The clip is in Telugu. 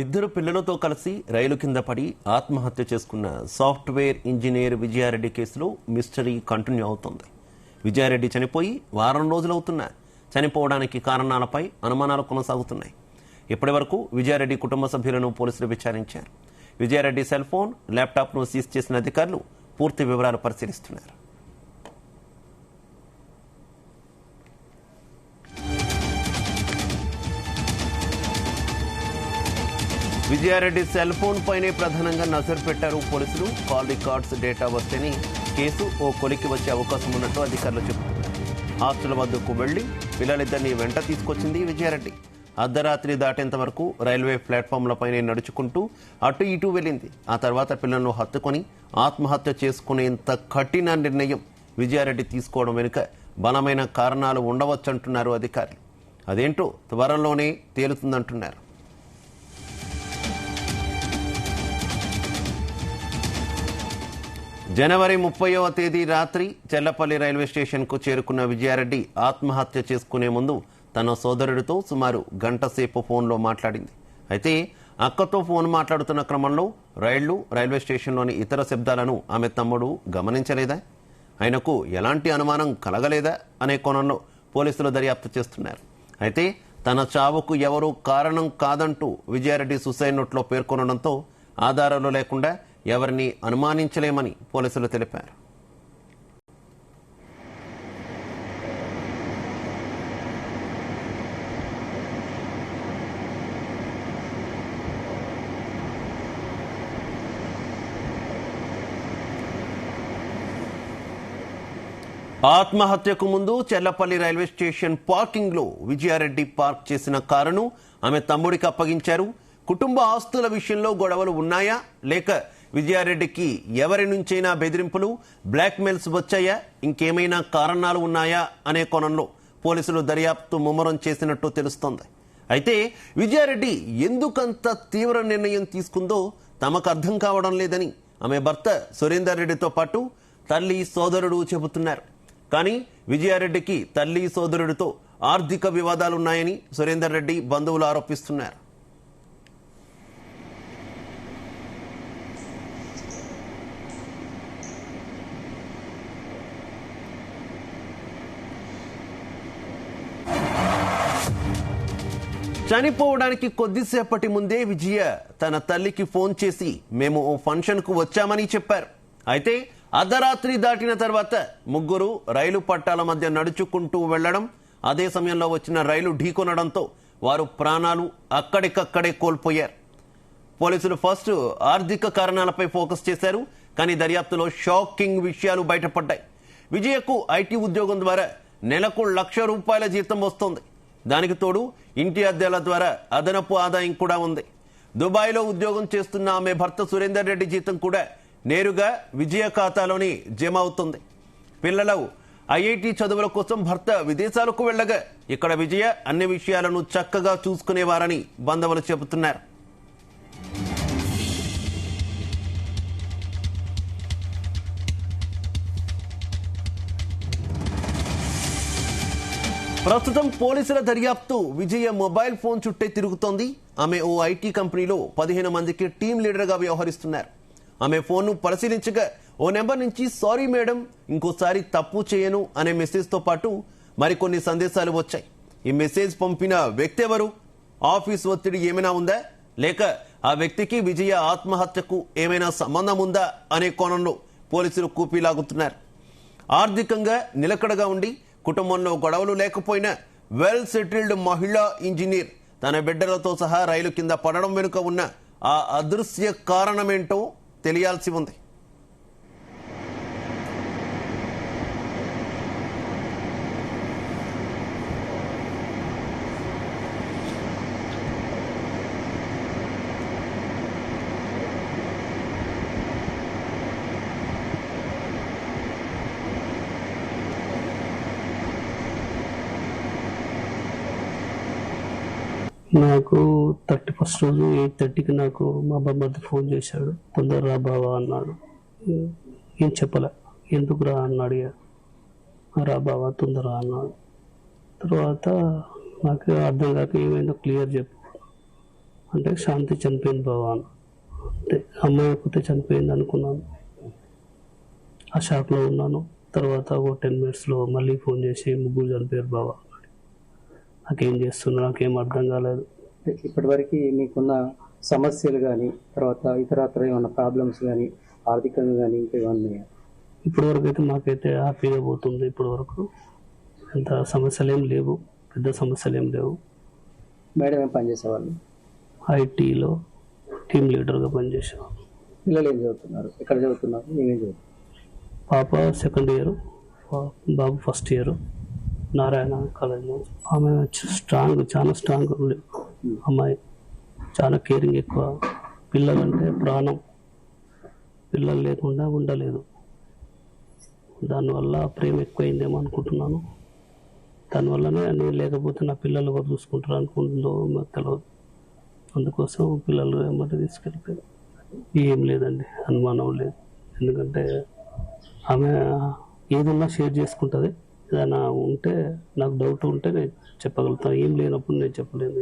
ఇద్దరు పిల్లలతో కలిసి రైలు కింద పడి ఆత్మహత్య చేసుకున్న సాఫ్ట్వేర్ ఇంజనీర్ విజయారెడ్డి కేసులో మిస్టరీ కంటిన్యూ అవుతుంది. విజయారెడ్డి చనిపోయి వారం రోజులవుతున్నా చనిపోవడానికి కారణాలపై అనుమానాలు కొనసాగుతున్నాయి. ఇప్పటివరకు విజయారెడ్డి కుటుంబ సభ్యులను పోలీసులు విచారించారు. విజయారెడ్డి సెల్ ఫోన్, ల్యాప్టాప్ను సీజ్ చేసిన అధికారులు పూర్తి వివరాలు పరిశీలిస్తున్నారు. విజయారెడ్డి సెల్ ఫోన్ పైనే ప్రధానంగా నజర్ పెట్టారు పోలీసులు. కాల్ రికార్డ్స్, డేటా వస్తేనే కేసు ఓ కొలికి వచ్చే అవకాశం ఉన్నట్టు అధికారులు చెబుతున్నారు. హాస్టల్ వద్దకు వెళ్లి పిల్లలిద్దరిని వెంట తీసుకొచ్చింది విజయారెడ్డి. అర్ధరాత్రి దాటేంత వరకు రైల్వే ప్లాట్ఫామ్లపైనే నడుచుకుంటూ అటు ఇటు వెళ్ళింది. ఆ తర్వాత పిల్లలను హత్తుకొని ఆత్మహత్య చేసుకునేంత కఠిన నిర్ణయం విజయారెడ్డి తీసుకోవడం వెనుక బలమైన కారణాలు ఉండవచ్చంటున్నారు అధికారులు. అదేంటో త్వరలోనే తేలుతుందంటున్నారు. జనవరి 30వ తేదీ రాత్రి చెల్లపల్లి రైల్వే స్టేషన్కు చేరుకున్న విజయారెడ్డి ఆత్మహత్య చేసుకునే ముందు తన సోదరుడితో సుమారు గంట సేపు ఫోన్లో మాట్లాడింది. అయితే అక్కతో ఫోన్ మాట్లాడుతున్న క్రమంలో రైల్వే స్టేషన్లోని ఇతర శబ్దాలను ఆమె తమ్ముడు గమనించలేదా, ఆయనకు ఎలాంటి అనుమానం కలగలేదా అనే కోణంలో పోలీసులు దర్యాప్తు చేస్తున్నారు. అయితే తన చావుకు ఎవరూ కారణం కాదంటూ విజయారెడ్డి సూసైడ్ నోట్లో పేర్కొనడంతో ఆధారాలు లేకుండా ఎవరిని అనుమానించలేమని పోలీసులు తెలిపారు. ఆత్మహత్యకు ముందు చెల్లపల్లి రైల్వే స్టేషన్ పార్కింగ్ లో విజయారెడ్డి పార్క్ చేసిన కారును ఆమె తమ్ముడికి అప్పగించారు. కుటుంబ ఆస్తుల విషయంలో గొడవలు ఉన్నాయా, లేక విజయారెడ్డికి ఎవరి నుంచైనా బెదిరింపులు, బ్లాక్మెయిల్స్ వచ్చాయా, ఇంకేమైనా కారణాలు ఉన్నాయా అనే కోణంలో పోలీసులు దర్యాప్తు ముమ్మరం చేసినట్టు తెలుస్తోంది. అయితే విజయారెడ్డి ఎందుకంత తీవ్ర నిర్ణయం తీసుకుందో తమకు అర్థం కావడం లేదని ఆమె భర్త సురేందర్ రెడ్డితో పాటు తల్లి, సోదరుడు చెబుతున్నారు. కానీ విజయారెడ్డికి తల్లి, సోదరుడితో ఆర్థిక వివాదాలున్నాయని సురేందర్ రెడ్డి బంధువులు ఆరోపిస్తున్నారు. చనిపోవడానికి కొద్దిసేపటి ముందే విజయ తన తల్లికి ఫోన్ చేసి మేము ఓ ఫంక్షన్కు వచ్చామని చెప్పారు. అయితే అర్ధరాత్రి దాటిన తర్వాత ముగ్గురు రైలు పట్టాల మధ్య నడుచుకుంటూ వెళ్లడం, అదే సమయంలో వచ్చిన రైలు ఢీకొనడంతో వారు ప్రాణాలు అక్కడికక్కడే కోల్పోయారు. పోలీసులు ఫస్ట్ ఆర్థిక కారణాలపై ఫోకస్ చేశారు. కానీ దర్యాప్తులో షాకింగ్ విషయాలు బయటపడ్డాయి. విజయకు ఐటీ ఉద్యోగం ద్వారా నెలకు ₹1,00,000 జీతం వస్తోంది. దానికి తోడు ఇంటి అద్దెల ద్వారా అదనపు ఆదాయం కూడా ఉంది. దుబాయ్లో ఉద్యోగం చేస్తున్న ఆమె భర్త సురేందర్ రెడ్డి జీతం కూడా నేరుగా విజయ ఖాతాలోని జమ అవుతుంది. పిల్లలు ఐఐటి చదువుల కోసం భర్త విదేశాలకు వెళ్లగా ఇక్కడ విజయ అన్ని విషయాలను చక్కగా చూసుకునేవారని బంధువులు చెబుతున్నారు. ప్రస్తుతం పోలీసుల దర్యాప్తు విజయ మొబైల్ ఫోన్ చుట్టే తిరుగుతోంది. ఆమె ఓ ఐటీ కంపెనీలో 15 మందికి టీం లీడర్గా వ్యవహరిస్తున్నారు. ఆమె ఫోన్ను పరిశీలించగా ఓ నెంబర్ నుంచి సారీ మేడం, ఇంకోసారి తప్పు చేయను అనే మెసేజ్తో పాటు మరికొన్ని సందేశాలు వచ్చాయి. ఈ మెసేజ్ పంపిన వ్యక్తి ఎవరు, ఆఫీస్ ఒత్తిడి ఏమైనా ఉందా, లేక ఆ వ్యక్తికి విజయ ఆత్మహత్యకు ఏమైనా సంబంధం ఉందా అనే కోణంలో పోలీసులు కూపీలాగుతున్నారు. ఆర్థికంగా నిలకడగా ఉండి కుటుంబంలో గొడవలు లేకపోయినా వెల్ సెటిల్డ్ మహిళా ఇంజనీర్ తన బిడ్డలతో సహా రైలు కింద పడడం వెనుక ఉన్న ఆ అదృశ్య కారణమేంటో తెలియాల్సి ఉంది. నాకు 31st రోజు 8:30కి నాకు మా బాబాయ్ ఫోన్ చేశాడు. తొందరరా బావా అన్నాడు. ఏం చెప్పలే, ఎందుకురా అన్నాడు. రా బావా తొందరరా అన్నాడు. తర్వాత నాకు అర్థం కాక ఏమైందో క్లియర్ చెప్పు అంటే శాంతి చనిపోయింది బావా అన్న. అంతే, అమ్మాయి ఒక్కతే చనిపోయింది అనుకున్నాను. ఆ షాక్లో ఉన్నాను. తర్వాత ఒక 10 minutesలో మళ్ళీ ఫోన్ చేసి ముగ్గురు చనిపోయారు బావా అన్నాడు. నాకేం చేస్తున్నా నాకేం అర్థం కాలేదు. ఇప్పటివరకు మీకున్న సమస్యలు కానీ తర్వాత ఇతరత్ర ఏమన్నా ప్రాబ్లమ్స్ కానీ ఆర్థికంగా కానీ ఇంకా ఏమన్నా ఇప్పటివరకు అయితే మాకైతే హ్యాపీగా పోతుంది. ఇప్పటివరకు ఎంత సమస్యలు ఏం లేవు, పెద్ద సమస్యలు ఏం లేవు. మేడం ఏం పనిచేసేవాళ్ళు? ఐటీలో టీమ్ లీడర్గా పనిచేసేవాళ్ళు. పిల్లలు ఏం చదువుతున్నారు, ఎక్కడ చదువుతున్నారు, ఏమేం చదువుతున్నారు? పాప 2nd year, బాబు 1st year నారాయణ కాలేజ్లో. ఆమె స్ట్రాంగ్, చాలా స్ట్రాంగ్ ఉంది అమ్మాయి, చాలా కేరింగ్ ఎక్కువ. పిల్లలంటే ప్రాణం, పిల్లలు లేకుండా ఉండలేదు. దానివల్ల ప్రేమ ఎక్కువైందేమో అనుకుంటున్నాను. దానివల్లనే నేను లేకపోతే నా పిల్లలు ఎవరు చూసుకుంటారు అనుకుంటుందో నాకు తెలియదు. అందుకోసం పిల్లలు ఏమంటే తీసుకెళ్ళిపోయారు. ఏం లేదండి, అనుమానం లేదు. ఎందుకంటే ఆమె ఏదన్నా షేర్ చేసుకుంటుంది. ఏదైనా ఉంటే నాకు డౌట్ ఉంటే నేను చెప్పగలుగుతాను, ఏం లేనప్పుడు నేను చెప్పలేను.